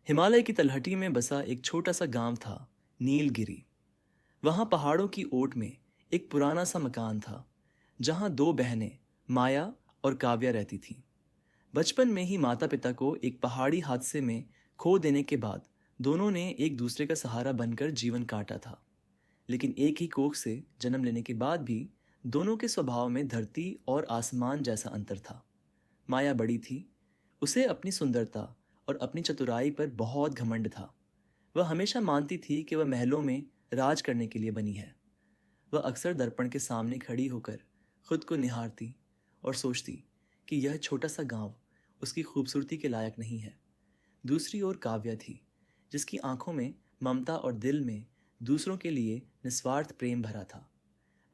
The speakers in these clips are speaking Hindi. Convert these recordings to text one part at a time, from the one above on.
हिमालय की तलहटी में बसा एक छोटा सा गांव था, नीलगिरी। वहां पहाड़ों की ओट में एक पुराना सा मकान था, जहां दो बहनें, माया और काव्या रहती थीं। बचपन में ही माता पिता को एक पहाड़ी हादसे में खो देने के बाद दोनों ने एक दूसरे का सहारा बनकर जीवन काटा था। लेकिन एक ही कोख से जन्म लेने के बाद भी दोनों के स्वभाव में धरती और आसमान जैसा अंतर था। माया बड़ी थी। उसे अपनी सुंदरता और अपनी चतुराई पर बहुत घमंड था। वह हमेशा मानती थी कि वह महलों में राज करने के लिए बनी है। वह अक्सर दर्पण के सामने खड़ी होकर खुद को निहारती और सोचती कि यह छोटा सा गांव उसकी खूबसूरती के लायक नहीं है। दूसरी ओर काव्या थी, जिसकी आंखों में ममता और दिल में दूसरों के लिए निस्वार्थ प्रेम भरा था।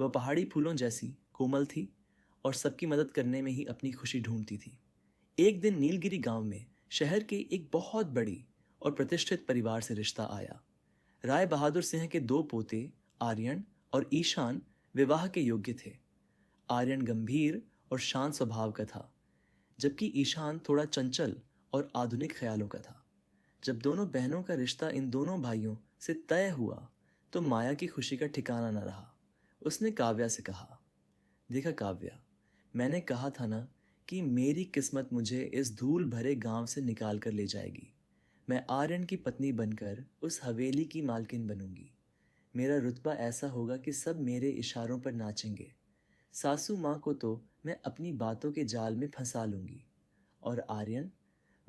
वह पहाड़ी फूलों जैसी कोमल थी और सबकी मदद करने में ही अपनी खुशी ढूंढती थी। एक दिन नीलगिरी गांव में शहर के एक बहुत बड़ी और प्रतिष्ठित परिवार से रिश्ता आया। राय बहादुर सिंह के दो पोते, आर्यन और ईशान, विवाह के योग्य थे। आर्यन गंभीर और शांत स्वभाव का था, जबकि ईशान थोड़ा चंचल और आधुनिक ख्यालों का था। जब दोनों बहनों का रिश्ता इन दोनों भाइयों से तय हुआ, तो माया की खुशी का ठिकाना न रहा। उसने काव्या से कहा, देखा काव्या, मैंने कहा था ना कि मेरी किस्मत मुझे इस धूल भरे गांव से निकाल कर ले जाएगी। मैं आर्यन की पत्नी बनकर उस हवेली की मालकिन बनूंगी। मेरा रुतबा ऐसा होगा कि सब मेरे इशारों पर नाचेंगे। सासू माँ को तो मैं अपनी बातों के जाल में फंसा लूंगी। और आर्यन,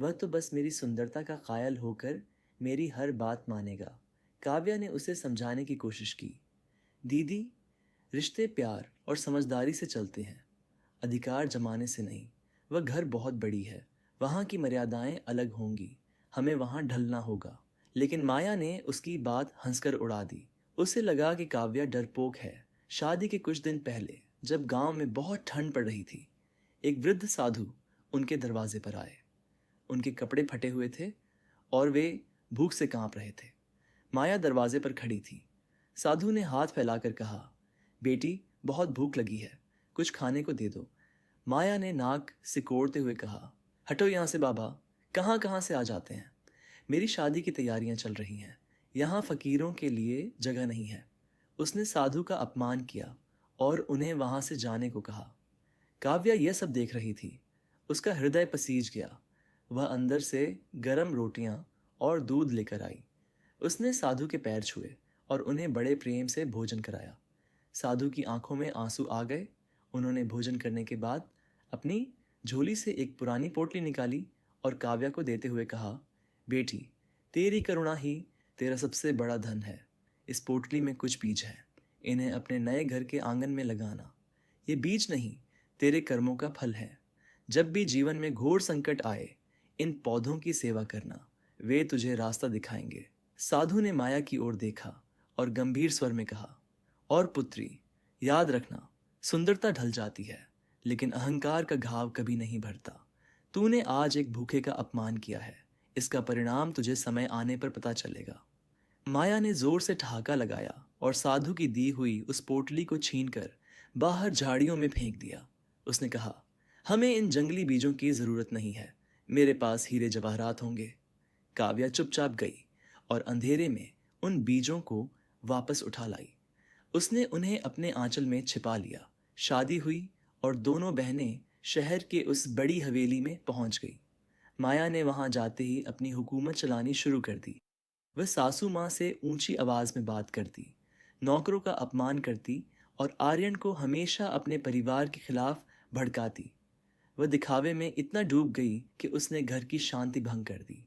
वह तो बस मेरी सुंदरता का कायल होकर मेरी हर बात मानेगा। काव्या ने उसे समझाने की कोशिश की। दीदी, रिश्ते प्यार और समझदारी से चलते हैं, अधिकार जमाने से नहीं। वह घर बहुत बड़ी है, वहाँ की मर्यादाएं अलग होंगी, हमें वहाँ ढलना होगा। लेकिन माया ने उसकी बात हंसकर उड़ा दी। उसे लगा कि काव्या डरपोक है। शादी के कुछ दिन पहले, जब गांव में बहुत ठंड पड़ रही थी, एक वृद्ध साधु उनके दरवाजे पर आए। उनके कपड़े फटे हुए थे और वे भूख से कांप रहे थे। माया दरवाजे पर खड़ी थी। साधु ने हाथ फैलाकर कहा, बेटी, बहुत भूख लगी है, कुछ खाने को दे दो। माया ने नाक सिकोड़ते हुए कहा, हटो यहाँ से बाबा, कहाँ कहाँ से आ जाते हैं। मेरी शादी की तैयारियां चल रही हैं, यहाँ फकीरों के लिए जगह नहीं है। उसने साधु का अपमान किया और उन्हें वहां से जाने को कहा। काव्या यह सब देख रही थी। उसका हृदय पसीज गया। वह अंदर से गरम रोटियां और दूध लेकर आई। उसने साधु के पैर छुए और उन्हें बड़े प्रेम से भोजन कराया। साधु की आंखों में आंसू आ गए। उन्होंने भोजन करने के बाद अपनी झोली से एक पुरानी पोटली निकाली और काव्या को देते हुए कहा, बेटी, तेरी करुणा ही तेरा सबसे बड़ा धन है। इस पोटली में कुछ बीज है, इन्हें अपने नए घर के आंगन में लगाना। ये बीज नहीं, तेरे कर्मों का फल है। जब भी जीवन में घोर संकट आए, इन पौधों की सेवा करना, वे तुझे रास्ता दिखाएंगे। साधु ने माया की ओर देखा और गंभीर स्वर में कहा, और पुत्री, याद रखना, सुंदरता ढल जाती है, लेकिन अहंकार का घाव कभी नहीं भरता। तूने आज एक भूखे का अपमान किया है, इसका परिणाम तुझे समय आने पर पता चलेगा। माया ने जोर से ठहाका लगाया और साधु की दी हुई उस पोटली को छीनकर बाहर झाड़ियों में फेंक दिया। उसने कहा, हमें इन जंगली बीजों की जरूरत नहीं है, मेरे पास हीरे जवाहरात होंगे। काव्या चुपचाप गई और अंधेरे में उन बीजों को वापस उठा लाई। उसने उन्हें अपने आंचल में छिपा लिया। शादी हुई और दोनों बहनें शहर के उस बड़ी हवेली में पहुंच गई। माया ने वहां जाते ही अपनी हुकूमत चलानी शुरू कर दी। वह सासू माँ से ऊंची आवाज में बात करती, नौकरों का अपमान करती और आर्यन को हमेशा अपने परिवार के खिलाफ भड़काती। वह दिखावे में इतना डूब गई कि उसने घर की शांति भंग कर दी।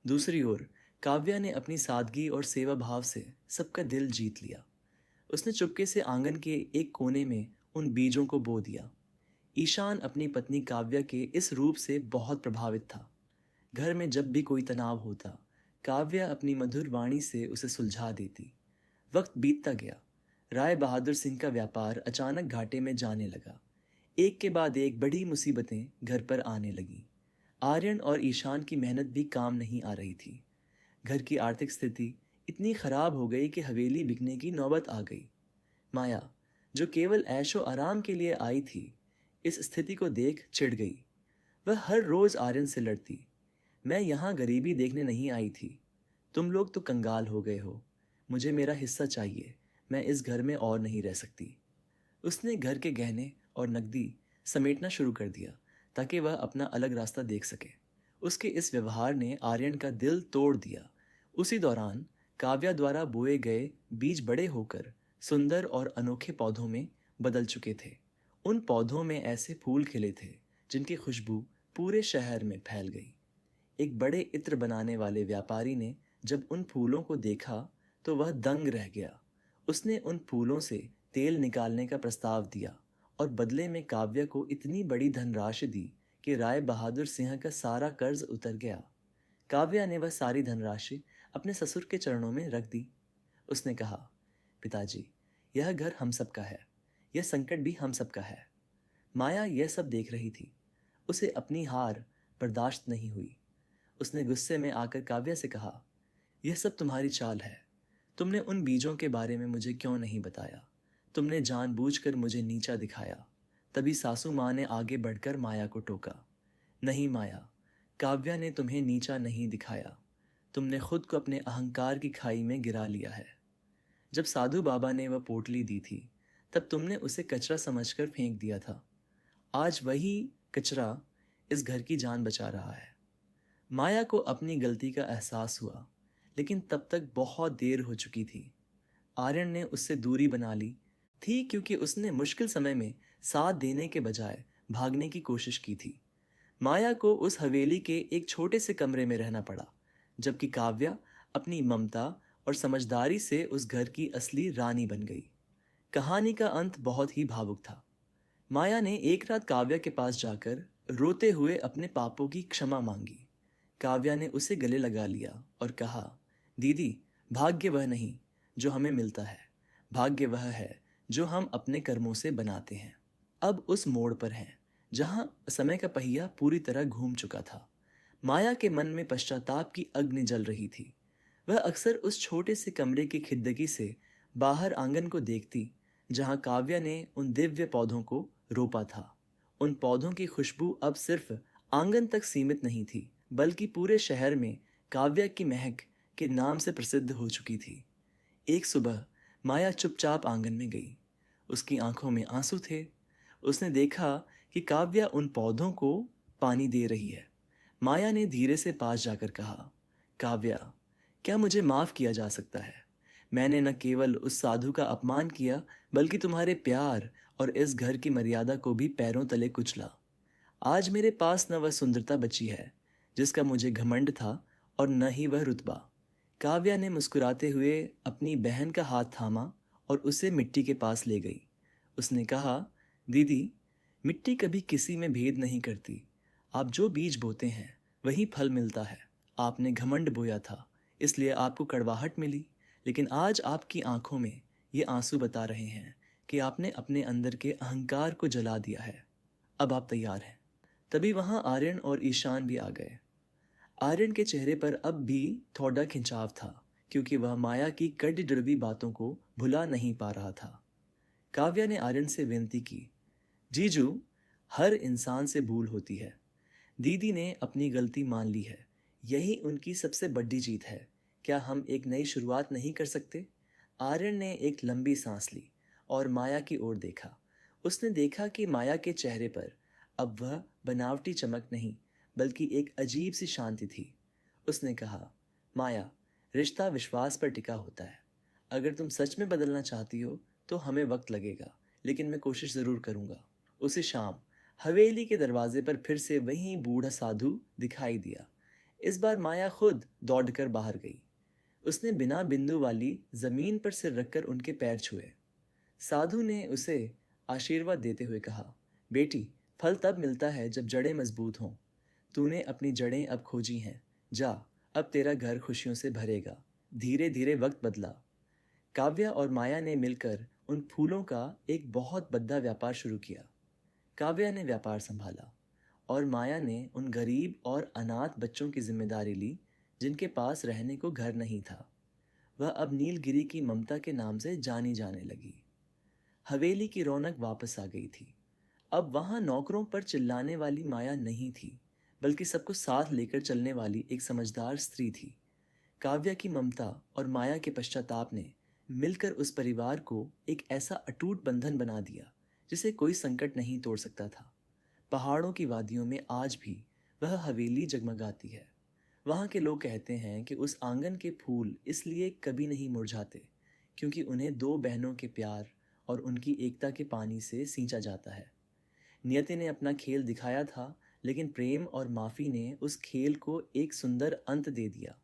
दूसरी ओर काव्या ने अपनी सादगी और सेवा भाव से सबका दिल जीत लिया। उसने चुपके से आंगन के एक कोने में उन बीजों को बो दिया। ईशान अपनी पत्नी काव्या के इस रूप से बहुत प्रभावित था। घर में जब भी कोई तनाव होता, काव्या अपनी मधुर वाणी से उसे सुलझा देती। वक्त बीतता गया। राय बहादुर सिंह का व्यापार अचानक घाटे में जाने लगा। एक के बाद एक बड़ी मुसीबतें घर पर आने लगीं। आर्यन और ईशान की मेहनत भी काम नहीं आ रही थी। घर की आर्थिक स्थिति इतनी खराब हो गई कि हवेली बिकने की नौबत आ गई। माया, जो केवल ऐशो आराम के लिए आई थी, इस स्थिति को देख चिढ़ गई। वह हर रोज आर्यन से लड़ती, मैं यहाँ गरीबी देखने नहीं आई थी। तुम लोग तो कंगाल हो गए हो। मुझे मेरा हिस्सा चाहिए। मैं इस घर में और नहीं रह सकती। उसने घर के गहने और नकदी समेटना शुरू कर दिया ताकि वह अपना अलग रास्ता देख सके। उसके इस व्यवहार ने आर्यन का दिल तोड़ दिया। उसी दौरान काव्या द्वारा बोए गए बीज बड़े होकर सुंदर और अनोखे पौधों में बदल चुके थे। उन पौधों में ऐसे फूल खिले थे जिनकी खुशबू पूरे शहर में फैल गई। एक बड़े इत्र बनाने वाले व्यापारी ने जब उन फूलों को देखा तो वह दंग रह गया। उसने उन फूलों से तेल निकालने का प्रस्ताव दिया और बदले में काव्या को इतनी बड़ी धनराशि दी कि राय बहादुर सिंह का सारा कर्ज उतर गया। काव्या ने वह सारी धनराशि अपने ससुर के चरणों में रख दी। उसने कहा, पिताजी, यह घर हम सबका है। यह संकट भी हम सबका है। माया यह सब देख रही थी। उसे अपनी हार बर्दाश्त नहीं हुई। उसने गुस्से में आकर काव्या से कहा, यह सब तुम्हारी चाल है। तुमने उन बीजों के बारे में मुझे क्यों नहीं बताया? तुमने जानबूझकर मुझे नीचा दिखाया। तभी सासू माँ ने आगे बढ़कर माया को टोका। नहीं माया, काव्या ने तुम्हें नीचा नहीं दिखाया। तुमने खुद को अपने अहंकार की खाई में गिरा लिया है। जब साधु बाबा ने वह पोटली दी थी तब तुमने उसे कचरा समझकर फेंक दिया था। आज वही कचरा इस घर की जान बचा रहा है। माया को अपनी गलती का एहसास हुआ, लेकिन तब तक बहुत देर हो चुकी थी। आर्यन ने उससे दूरी बना ली थी क्योंकि उसने मुश्किल समय में साथ देने के बजाय भागने की कोशिश की थी। माया को उस हवेली के एक छोटे से कमरे में रहना पड़ा, जबकि काव्या अपनी ममता और समझदारी से उस घर की असली रानी बन गई। कहानी का अंत बहुत ही भावुक था। माया ने एक रात काव्या के पास जाकर रोते हुए अपने पापों की क्षमा मांगी। काव्या ने उसे गले लगा लिया और कहा, दीदी, भाग्य वह नहीं जो हमें मिलता है। भाग्य वह है जो हम अपने कर्मों से बनाते हैं। अब उस मोड़ पर हैं जहां समय का पहिया पूरी तरह घूम चुका था। माया के मन में पश्चाताप की अग्नि जल रही थी। वह अक्सर उस छोटे से कमरे की खिड़की से बाहर आंगन को देखती जहां काव्या ने उन दिव्य पौधों को रोपा था। उन पौधों की खुशबू अब सिर्फ आंगन तक सीमित नहीं थी, बल्कि पूरे शहर में काव्या की महक के नाम से प्रसिद्ध हो चुकी थी। एक सुबह माया चुपचाप आंगन में गई। उसकी आंखों में आंसू थे। उसने देखा कि काव्या उन पौधों को पानी दे रही है। माया ने धीरे से पास जाकर कहा, काव्या, क्या मुझे माफ किया जा सकता है? मैंने न केवल उस साधु का अपमान किया, बल्कि तुम्हारे प्यार और इस घर की मर्यादा को भी पैरों तले कुचला। आज मेरे पास न वह सुंदरता बची है जिसका मुझे घमंड था, और न ही वह रुतबा। काव्या ने मुस्कुराते हुए अपनी बहन का हाथ थामा और उसे मिट्टी के पास ले गई। उसने कहा, दीदी, मिट्टी कभी किसी में भेद नहीं करती। आप जो बीज बोते हैं वही फल मिलता है। आपने घमंड बोया था, इसलिए आपको कड़वाहट मिली, लेकिन आज आपकी आंखों में ये आंसू बता रहे हैं कि आपने अपने अंदर के अहंकार को जला दिया है। अब आप तैयार हैं। तभी वहां आर्यन और ईशान भी आ गए। आर्यन के चेहरे पर अब भी थोड़ा खिंचाव था, क्योंकि वह माया की कड़ी डरवी बातों को भुला नहीं पा रहा था। काव्या ने आर्यन से विनती की, जीजू, हर इंसान से भूल होती है। दीदी ने अपनी गलती मान ली है। यही उनकी सबसे बड़ी जीत है। क्या हम एक नई शुरुआत नहीं कर सकते? आर्यन ने एक लंबी सांस ली और माया की ओर देखा। उसने देखा कि माया के चेहरे पर अब वह बनावटी चमक नहीं, बल्कि एक अजीब सी शांति थी। उसने कहा, माया, रिश्ता विश्वास पर टिका होता है। अगर तुम सच में बदलना चाहती हो तो हमें वक्त लगेगा, लेकिन मैं कोशिश ज़रूर करूँगा। उसी शाम हवेली के दरवाजे पर फिर से वही बूढ़ा साधु दिखाई दिया। इस बार माया खुद दौड़कर बाहर गई। उसने बिना बिंदु वाली जमीन पर सिर रखकर उनके पैर छुए। साधु ने उसे आशीर्वाद देते हुए कहा, बेटी, फल तब मिलता है जब जड़ें मजबूत हों। तूने अपनी जड़ें अब खोजी हैं। जा, अब तेरा घर खुशियों से भरेगा। धीरे धीरे वक्त बदला। काव्या और माया ने मिलकर उन फूलों का एक बहुत बड़ा व्यापार शुरू किया। काव्या ने व्यापार संभाला और माया ने उन गरीब और अनाथ बच्चों की जिम्मेदारी ली जिनके पास रहने को घर नहीं था। वह अब नीलगिरी की ममता के नाम से जानी जाने लगी। हवेली की रौनक वापस आ गई थी। अब वहां नौकरों पर चिल्लाने वाली माया नहीं थी, बल्कि सबको साथ लेकर चलने वाली एक समझदार स्त्री थी। काव्या की ममता और माया के पश्चाताप ने मिलकर उस परिवार को एक ऐसा अटूट बंधन बना दिया जिसे कोई संकट नहीं तोड़ सकता था। पहाड़ों की वादियों में आज भी वह हवेली जगमगाती है। वहाँ के लोग कहते हैं कि उस आंगन के फूल इसलिए कभी नहीं मुरझाते क्योंकि उन्हें दो बहनों के प्यार और उनकी एकता के पानी से सींचा जाता है। नियति ने अपना खेल दिखाया था, लेकिन प्रेम और माफ़ी ने उस खेल को एक सुंदर अंत दे दिया।